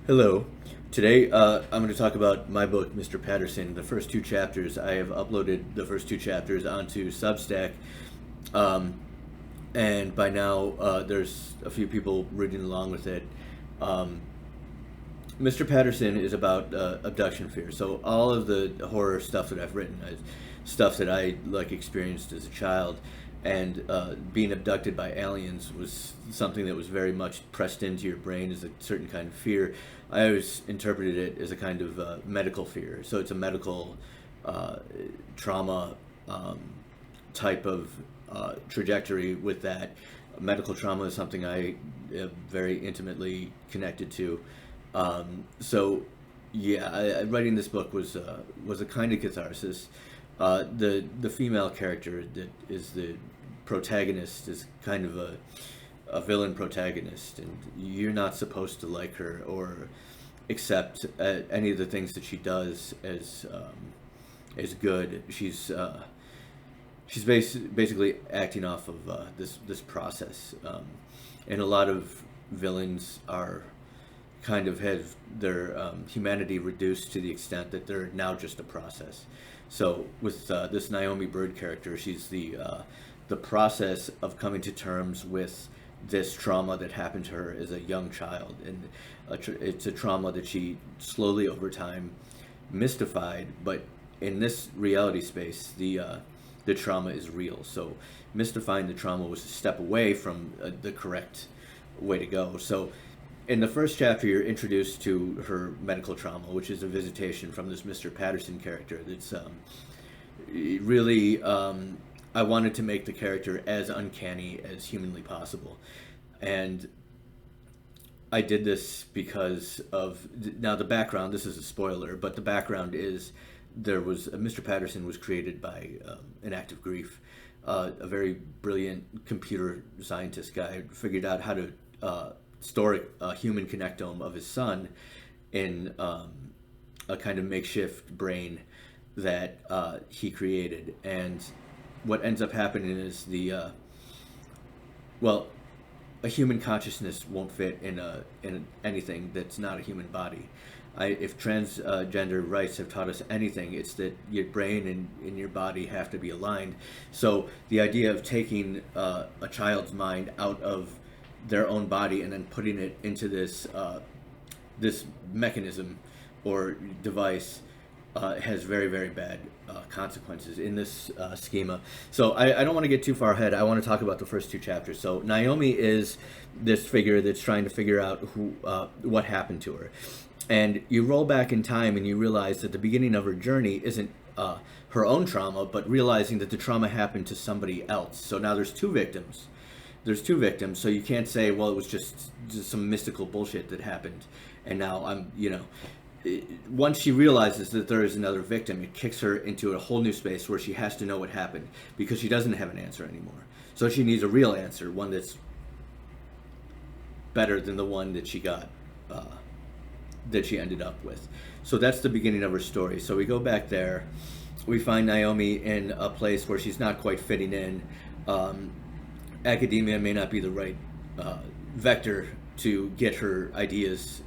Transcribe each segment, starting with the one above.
Hello. Today I'm going to talk about my book, Mr. Patterson. The first two chapters, I have uploaded the first two chapters onto Substack, um, and by now there's a few people reading along with it. Um, Mr. Patterson is about abduction fear. So all of the horror stuff that I've written is stuff that I experienced as a child, and being abducted by aliens was something that was very much pressed into your brain as a certain kind of fear. I always interpreted it as a kind of medical fear. So it's a medical uh, trauma type of trajectory with that. Medical trauma is something I am very intimately connected to. So, yeah, writing this book was a kind of catharsis. The female character that is the protagonist is kind of a villain protagonist, and you're not supposed to like her or accept any of the things that she does as good. She's basically acting off of this process, and a lot of villains are kind of have their humanity reduced to the extent that they're now just a process. So with this Naomi Bird character, she's the process of coming to terms with this trauma that happened to her as a young child, and it's a trauma that she slowly over time mystified. But in this reality space, the trauma is real. So mystifying the trauma was a step away from the correct way to go. So in the first chapter, you're introduced to her medical trauma, which is a visitation from this Mr. Patterson character. That's really, I wanted to make the character as uncanny as humanly possible. And I did this because of now the background. This is a spoiler, but the background is there was Mr. Patterson was created by an act of grief. A very brilliant computer scientist guy figured out how to store a human connectome of his son in a kind of makeshift brain that he created. And what ends up happening is well, a human consciousness won't fit in anything that's not a human body. If transgender rights have taught us anything, it's that your brain and your body have to be aligned. So the idea of taking a child's mind out of their own body and then putting it into this mechanism or device has very, very bad consequences in this schema. So I don't want to get too far ahead. I want to talk about the first two chapters. So Naomi is this figure that's trying to figure out what happened to her. And you roll back in time and you realize that the beginning of her journey isn't her own trauma, but realizing that the trauma happened to somebody else. So now there's two victims, so you can't say, well, it was just some mystical bullshit that happened, and now once she realizes that there is another victim, it kicks her into a whole new space where she has to know what happened because she doesn't have an answer anymore. So she needs a real answer, one that's better than the one that she got, that she ended up with. So that's the beginning of her story. So we go back there. We find Naomi in a place where she's not quite fitting in. Academia may not be the right vector to get her ideas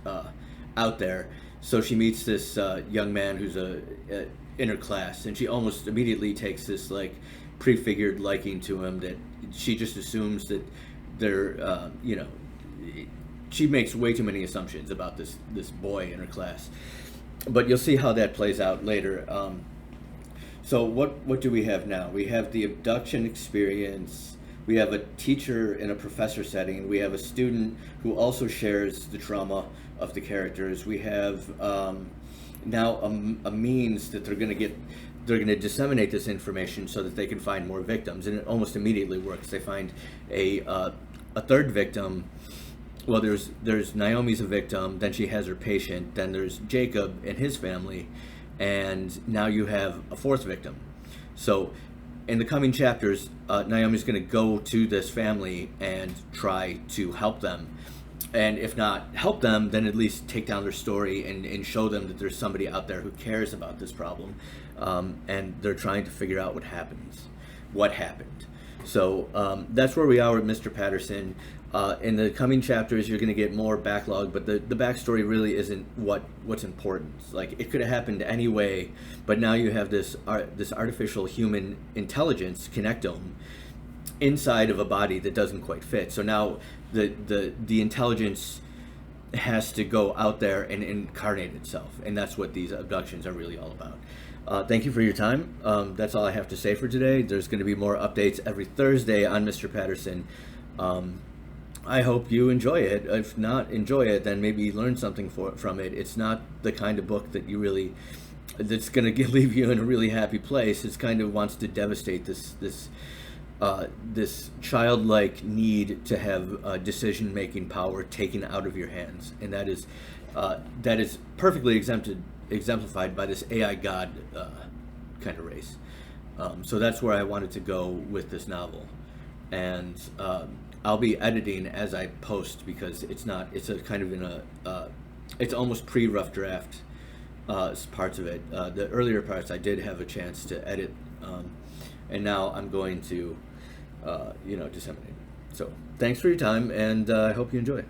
out there. So she meets this young man who's in her class, and she almost immediately takes this prefigured liking to him that she just assumes that they're she makes way too many assumptions about this boy in her class. But you'll see how that plays out later. So what do we have now? We have the abduction experience. We have a teacher in a professor setting. We have a student who also shares the trauma of the characters. We have now a means that they're going to disseminate this information so that they can find more victims, and it almost immediately works. They find a third victim. Well, there's Naomi's a victim, then she has her patient, then there's Jacob and his family, and now you have a fourth victim. So in the coming chapters, Naomi's going to go to this family and try to help them. And if not help them, then at least take down their story and show them that there's somebody out there who cares about this problem. And they're trying to figure out what happened. So that's where we are with Mr. Patterson. In the coming chapters, you're going to get more backlog, but the backstory really isn't what's important. Like, it could have happened anyway, but now you have this artificial human intelligence connectome inside of a body that doesn't quite fit. So now the intelligence has to go out there and incarnate itself, and that's what these abductions are really all about. Thank you for your time. That's all I have to say for today. There's going to be more updates every Thursday on Mr. Patterson. I hope you enjoy it. If not enjoy it, then maybe learn something from it. It's not the kind of book that that's going to leave you in a really happy place. It kind of wants to devastate this childlike need to have decision-making power taken out of your hands, and that is perfectly exemplified by this AI god kind of race. So that's where I wanted to go with this novel, and I'll be editing as I post, because it's a kind of in a it's almost pre-rough draft parts of it. The earlier parts I did have a chance to edit, and now I'm going to disseminate. So thanks for your time, and I hope you enjoy.